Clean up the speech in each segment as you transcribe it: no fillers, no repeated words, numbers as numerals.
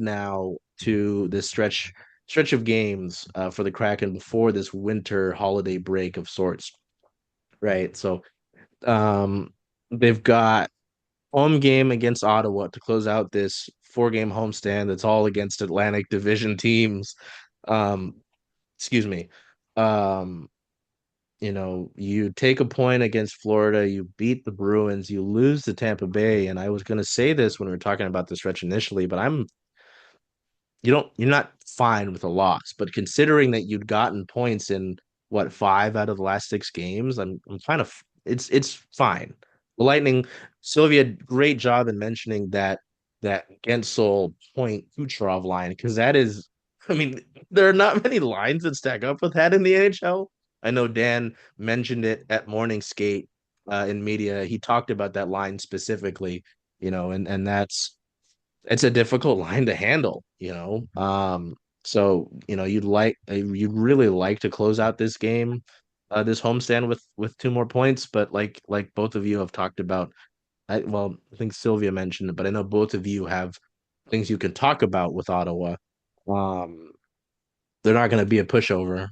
now to this stretch of games for the Kraken before this winter holiday break of sorts, right? So um, they've got home game against Ottawa to close out this four-game homestand. That's all against Atlantic Division teams. Um, excuse me. Um, you take a point against Florida, you beat the Bruins, you lose to Tampa Bay, and I was going to say this when we were talking about the stretch initially, but you're not fine with a loss, but considering that you'd gotten points in what, five out of the last six games, I'm kind of it's fine. The Lightning, Silvia, great job in mentioning that Gensel Point Kucherov line because that is, I mean, there are not many lines that stack up with that in the NHL. I know Dan mentioned it at morning skate in media. He talked about that line specifically, and that's it's a difficult line to handle. So you'd really like to close out this game, this homestand with two more points, but like both of you have talked about, I think Sylvia mentioned it, but I know both of you have things you can talk about with Ottawa. Um, they're not going to be a pushover.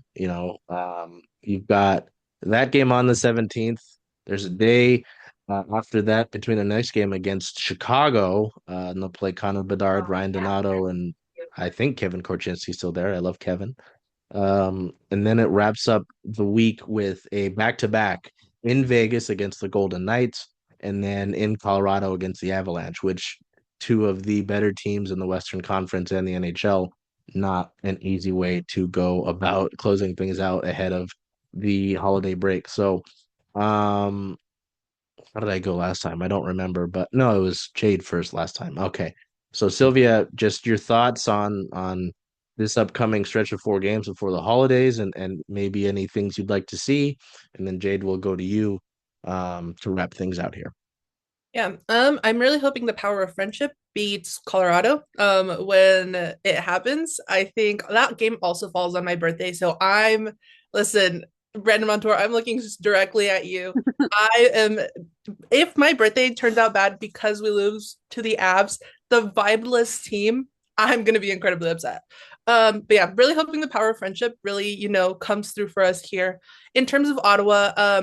You've got that game on the 17th. There's a day after that between the next game against Chicago, and they'll play Connor Bedard, Ryan Donato, and I think Kevin Korchinski's still there. I love Kevin. And then it wraps up the week with a back-to-back in Vegas against the Golden Knights, and then in Colorado against the Avalanche, which two of the better teams in the Western Conference and the NHL. Not an easy way to go about closing things out ahead of the holiday break. So, how did I go last time? I don't remember, but no, it was Jade first last time. Okay. So Sylvia, just your thoughts on this upcoming stretch of four games before the holidays and maybe any things you'd like to see. And then Jade will go to you to wrap things out here. Yeah, I'm really hoping the power of friendship beats Colorado when it happens. I think that game also falls on my birthday, so listen, Brandon Montour, I'm looking directly at you. I am If my birthday turns out bad because we lose to the Avs, the vibeless team, I'm gonna be incredibly upset. But yeah, really hoping the power of friendship really, comes through for us here. In terms of Ottawa,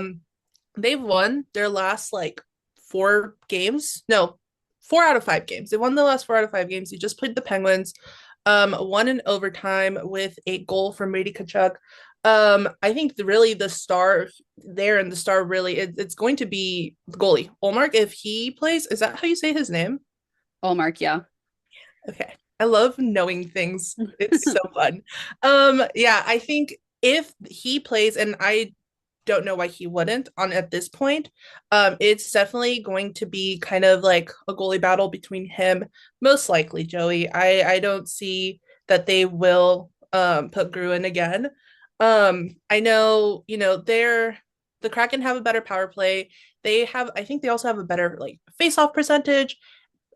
they've won their last like four games. No, 4 out of 5 games. They won the last 4 out of 5 games. They just played the Penguins. Won in overtime with a goal from Reid Alexander. I think really the star there and the star really it's going to be the goalie Olmark if he plays. Is that how you say his name? Hallmark, yeah. Okay. I love knowing things. It's so fun. Yeah, I think if he plays, and I don't know why he wouldn't on at this point. It's definitely going to be kind of like a goalie battle between him, most likely Joey. I don't see that they will put Gruen again. I know, the Kraken have a better power play. I think they also have a better like face-off percentage.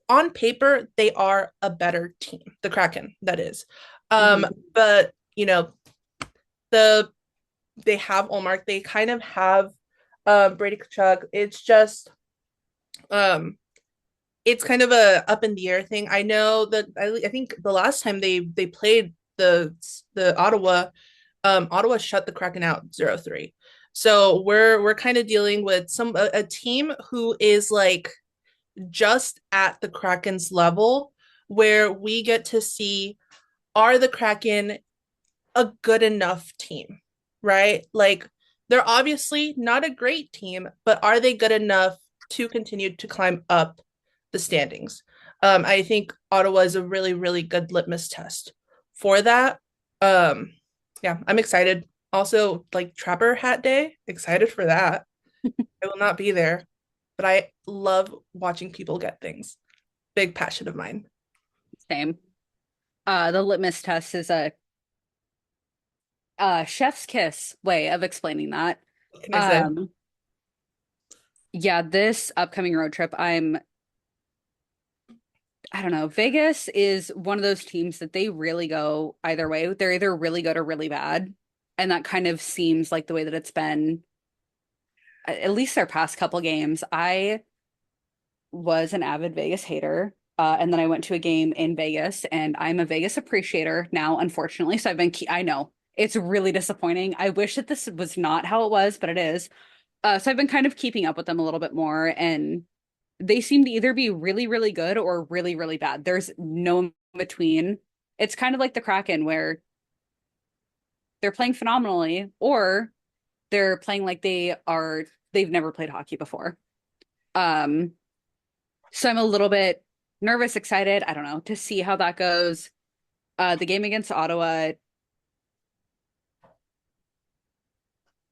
On paper, they are a better team, the Kraken, that is. Mhm. But the they have Olmark. They kind of have Brady Kachuk. It's just um it's kind of a up in the air thing. I know that I think the last time they played the Ottawa shut the Kraken out 0-3. So we're kind of dealing with a team who is like just at the Kraken's level where we get to see, are the Kraken a good enough team, right? Like they're obviously not a great team, but are they good enough to continue to climb up the standings? I think Ottawa is a really, really good litmus test for that. Um, yeah, I'm excited. Also, like Trapper Hat Day, excited for that. I will not be there, but I love watching people get things. Big passion of mine. Same. The litmus test is a chef's kiss way of explaining that. What can I say? Um, yeah, this upcoming road trip, I don't know. Vegas is one of those teams that they really go either way. They're either really good or really bad. And that kind of seems like the way that it's been, at least their past couple games. I was an avid Vegas hater. And then I went to a game in Vegas, and I'm a Vegas appreciator now, unfortunately. So I know it's really disappointing. I wish that this was not how it was, but it is. So I've been kind of keeping up with them a little bit more, and they seem to either be really, really good or really, really bad. There's no in between. It's kind of like the Kraken, where they're playing phenomenally, or they're playing like they've never played hockey before. Um, so I'm a little bit nervous, excited, I don't know, to see how that goes. The game against Ottawa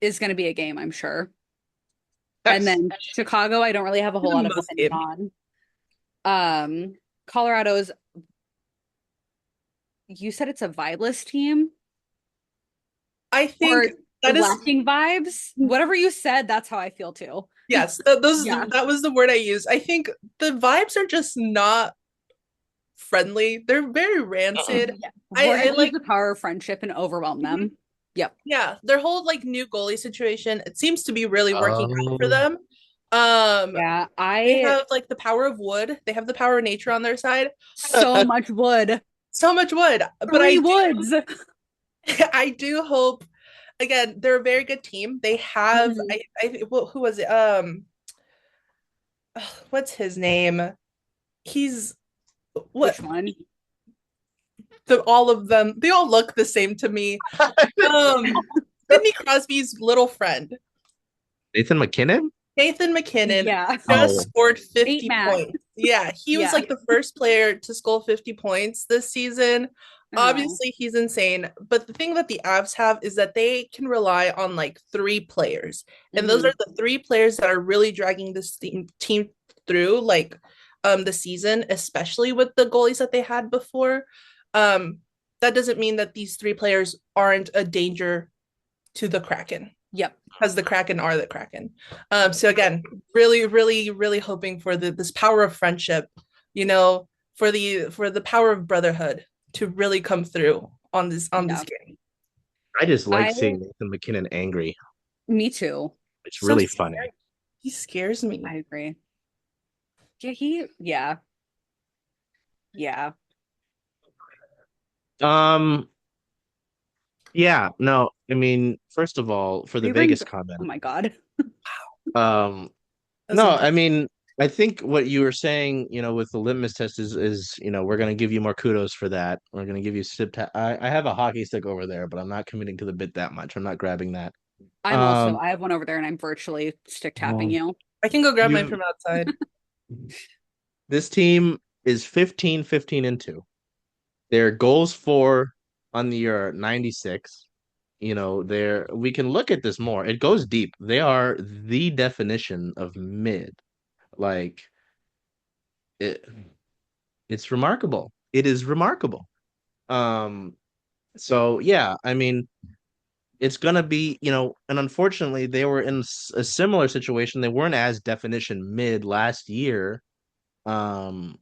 is going to be a game, I'm sure. And Yes. then Chicago, I don't really have a whole The lot of must opinion game. on. Colorado's, you said it's a vibeless team I or think that is lacking vibes? Whatever you said, that's how I feel too. yes, Yeah. that was the word I used. I think the vibes are just not friendly. They're very rancid. Yeah. We're I gonna use like the power of friendship and overwhelm mhm. them. Yep. Yeah, their whole like new goalie situation, it seems to be really working out for Um, them. Um, Yeah, they I have like the power of wood. They have the power of nature on their side. so much wood. So much wood. But Three woods. I do hope again, they're a very good team. They have Mhm. who was it? What's his name? He's what Which one? all of them, they all look the same to me. Sidney Crosby's little friend, Nathan McKinnon? Nathan McKinnon, Yeah. just Oh, scored Nate 50 Mac. points. Yeah, he was Yeah. like the first player to score 50 points this season. Oh. Obviously, he's insane. But the thing that the Avs have is that they can rely on like three players. And those Hmm. are the three players that are really dragging this team through like the season, especially with the goalies that they had before. Um, that doesn't mean that these three players aren't a danger to the Kraken Yep. because the Kraken are the Kraken. So again, really, really, really hoping for this power of friendship, you know, for the power of brotherhood to really come through on this Yeah. game. I just like I seeing Nathan McKinnon angry. Me too. It's So really funny. scary. He scares me. I agree. Yeah. Yeah. Um, yeah, no, I mean, first of all, for the He brings, Vegas oh comment, my God. um, That's no, intense. I mean, I think what you were saying, with the litmus test is, we're gonna give you more kudos for that. We're gonna give you I have a hockey stick over there, but I'm not committing to the bit that much. I'm not grabbing that. Um, I have one over there and I'm virtually stick tapping well, you. I can go grab mine you from outside. this team is 15-15-2. Their goals for on the year are 96. We can look at this more. It goes deep. They are the definition of mid. Like it, it's remarkable. It is remarkable. Um, so yeah, I mean, it's gonna be, and unfortunately, they were in a similar situation. They weren't as definition mid last year. Um,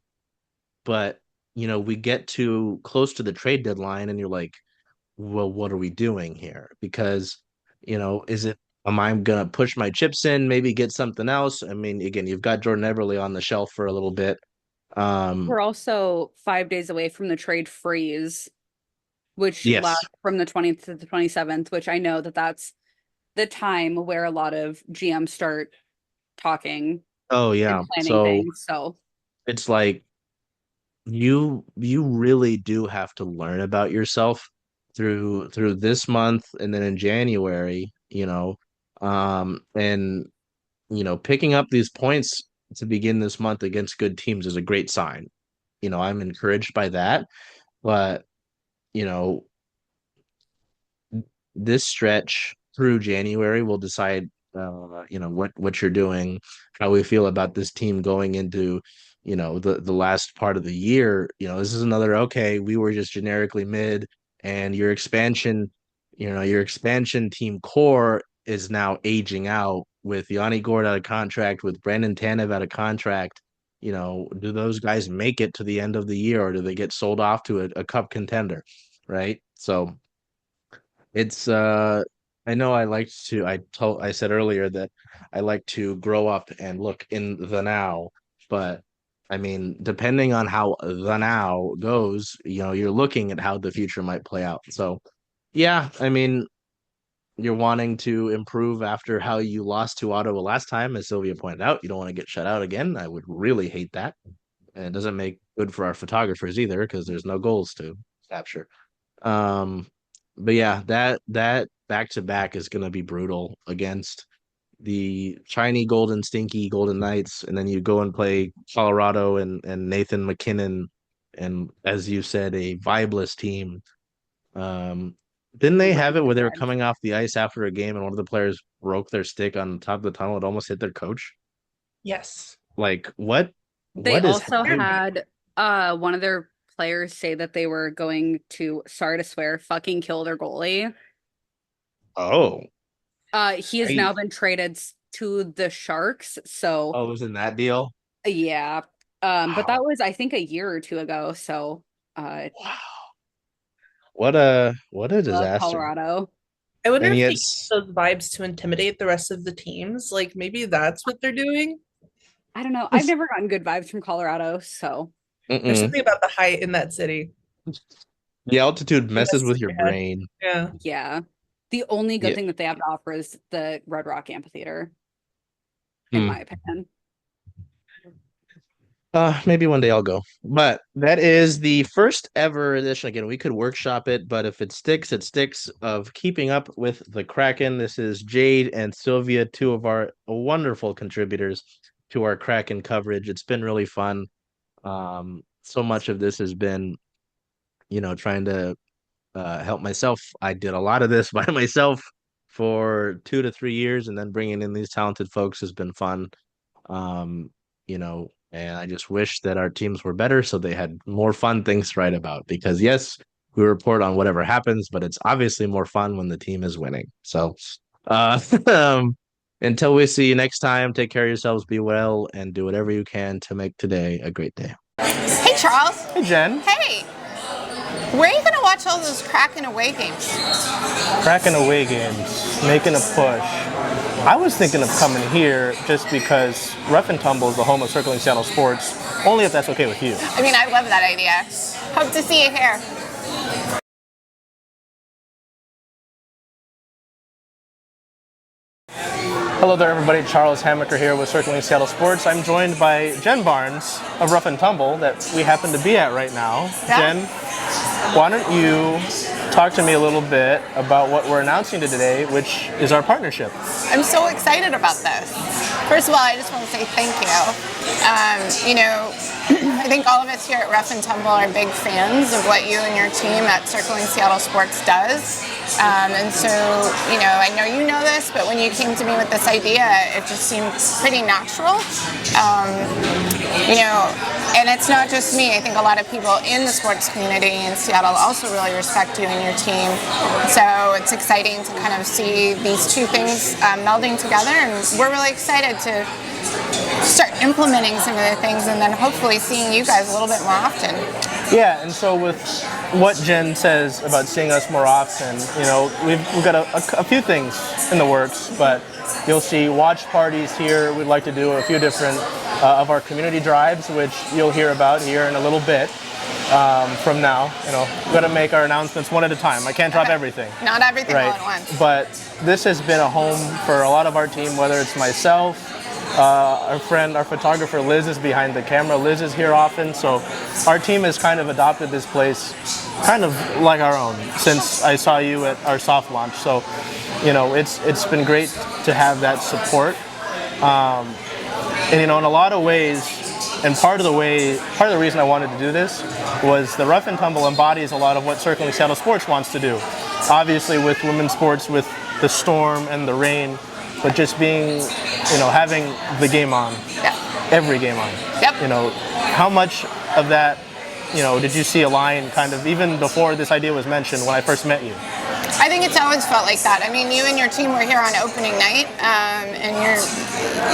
but we get to close to the trade deadline, and you're like, well, what are we doing here? Because, is it, am I gonna push my chips in, maybe get something else? I mean, again, you've got Jordan Eberle on the shelf for a little bit. We're Um, also 5 days away from the trade freeze, which yes. lasts from the 20th to the 27th, which I know that that's the time where a lot of GMs start talking Oh and yeah. planning So things. So it's like you really do have to learn about yourself through this month and then in January, and picking up these points to begin this month against good teams is a great sign. I'm encouraged by that, but you know, this stretch through January will decide, what you're doing, how we feel about this team going into, the last part of the year. This is another okay. We were just generically mid, and your expansion team core is now aging out with Yanni Gord out of contract, with Brandon Tanev out of contract. Do those guys make it to the end of the year, or do they get sold off to a cup contender? Right. So it's I know I said earlier that I like to grow up and look in the now, but I mean, depending on how the now goes, you're looking at how the future might play out. So, yeah, I mean, you're wanting to improve after how you lost to Ottawa last time, as Sylvia pointed out. You don't want to get shut out again. I would really hate that. And it doesn't make good for our photographers either because there's no goals to capture. Um, but yeah, that back to back is going to be brutal against the shiny golden stinky Golden Knights, and then you go and play Colorado and Nathan McKinnon, and as you said, a vibeless team. Didn't they have it where they were coming off the ice after a game and one of the players broke their stick on top of the tunnel? It almost hit their coach. Yes. Like what? They What is also happening? had one of their players say that they were going to, sorry to swear, fucking kill their goalie. Oh, He has now been traded to the Sharks, so oh, it was in that deal. yeah. But Wow, that was, I think, a year or two ago. So wow, what a love disaster. Colorado. I wonder And if they yet, use those vibes to intimidate the rest of the teams. Like maybe that's what they're doing. I don't know. I've never gotten good vibes from Colorado, so There's mm-mm. something about the height in that city. The altitude It messes messes with with your your head. brain. Yeah. yeah. The only good Yeah. thing that they have to offer is the Red Rock Amphitheater, in Hmm. my opinion. Maybe one day I'll go. But that is the first ever edition. Again, we could workshop it, but if it sticks, it sticks of keeping up with the Kraken. This is Jade and Sylvia, two of our wonderful contributors to our Kraken coverage. It's been really fun. So much of this has been, trying to help myself. I did a lot of this by myself for 2 to 3 years, and then bringing in these talented folks has been fun. Um, and I just wish that our teams were better so they had more fun things to write about. Because yes, we report on whatever happens, but it's obviously more fun when the team is winning. So, uh, until we see you next time, take care of yourselves, be well, and do whatever you can to make today a great day. Hey, Charles. Hey, Jen. Hey, where are you going to watch all those Kraken away games? Kraken away games, making a push. I was thinking of coming here just because Rough and Tumble is the home of Circling Seattle Sports, only if that's okay with you. I mean, I love that idea. Hope to see you here. Hello there, everybody. Charles Hamaker here with Circling Seattle Sports. I'm joined by Jen Barnes of Rough and Tumble that we happen to be at right now. Yeah. Jen, why don't you talk to me a little bit about what we're announcing today, which is our partnership. I'm so excited about this. First of all, I just want to say thank you. I think all of us here at Rough and Tumble are big fans of what you and your team at Circling Seattle Sports does. And so, I know you know this, but when you came to me with this idea, it just seemed pretty natural. And it's not just me. I think a lot of people in the sports community in Seattle also really respect you and your team. So it's exciting to kind of see these two things melding together, and we're really excited to start implementing some of the things and then hopefully seeing you guys a little bit more often. Yeah, and so with what Jen says about seeing us more often, we've got a few things in the works, but you'll see watch parties here. We'd like to do a few different of our community drives, which you'll hear about here in a little bit from now. We've got to make our announcements one at a time. I can't drop everything. Not everything Right. all at once. But this has been a home for a lot of our team, whether it's myself, our friend, our photographer Liz is behind the camera. Liz is here often, so our team has kind of adopted this place kind of like our own since I saw you at our soft launch. So, it's been great to have that support. And in a lot of ways, and part of the reason I wanted to do this was the Rough and Tumble embodies a lot of what Circling Seattle Sports wants to do. Obviously with women's sports, with the storm and the rain, but just being, having the game on, every game on. Yep. How much of that, did you see a line kind of even before this idea was mentioned when I first met you? I think it's always felt like that. I mean, you and your team were here on opening night, and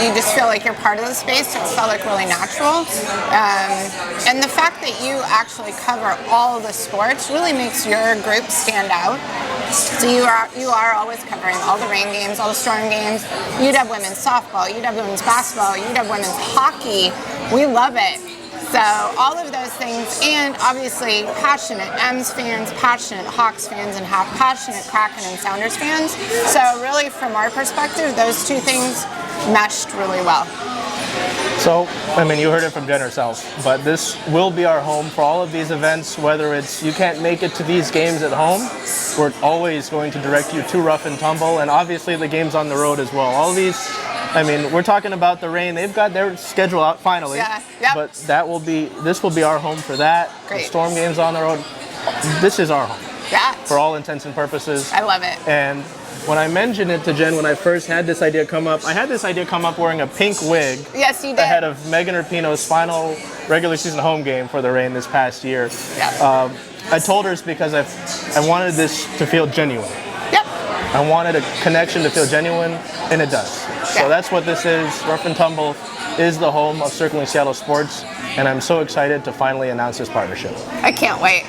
you just feel like you're part of the space, so it felt like really natural. And the fact that you actually cover all of the sports really makes your group stand out. So you are always covering all the rain games, all the storm games. You'd have women's softball, you'd have women's basketball, you'd have women's hockey. We love it. So all of those things, and obviously passionate M's fans, passionate Hawks fans, and passionate Kraken and Sounders fans. So really, from our perspective, those two things meshed really well. So, I mean, you heard it from Jen herself, but this will be our home for all of these events, whether it's you can't make it to these games at home, we're always going to direct you to Rough and Tumble, and obviously the games on the road as well. All these, I mean, we're talking about the rain, they've got their schedule out finally, Yeah, yep. but this will be our home for that. Great. The Storm games on the road, this is our home. Yeah. For all intents and purposes. I love it. And when I mentioned it to Jen, when I first had this idea come up, I had this idea come up wearing a pink wig. Yes, you did. Ahead of Megan Rapinoe's final regular season home game for the Reign this past year. Yeah. I told her it's because I wanted this to feel genuine. Yep. I wanted a connection to feel genuine, and it does. Yeah. So that's what this is. Rough and Tumble is the home of Circling Seattle Sports, and I'm so excited to finally announce this partnership. I can't wait.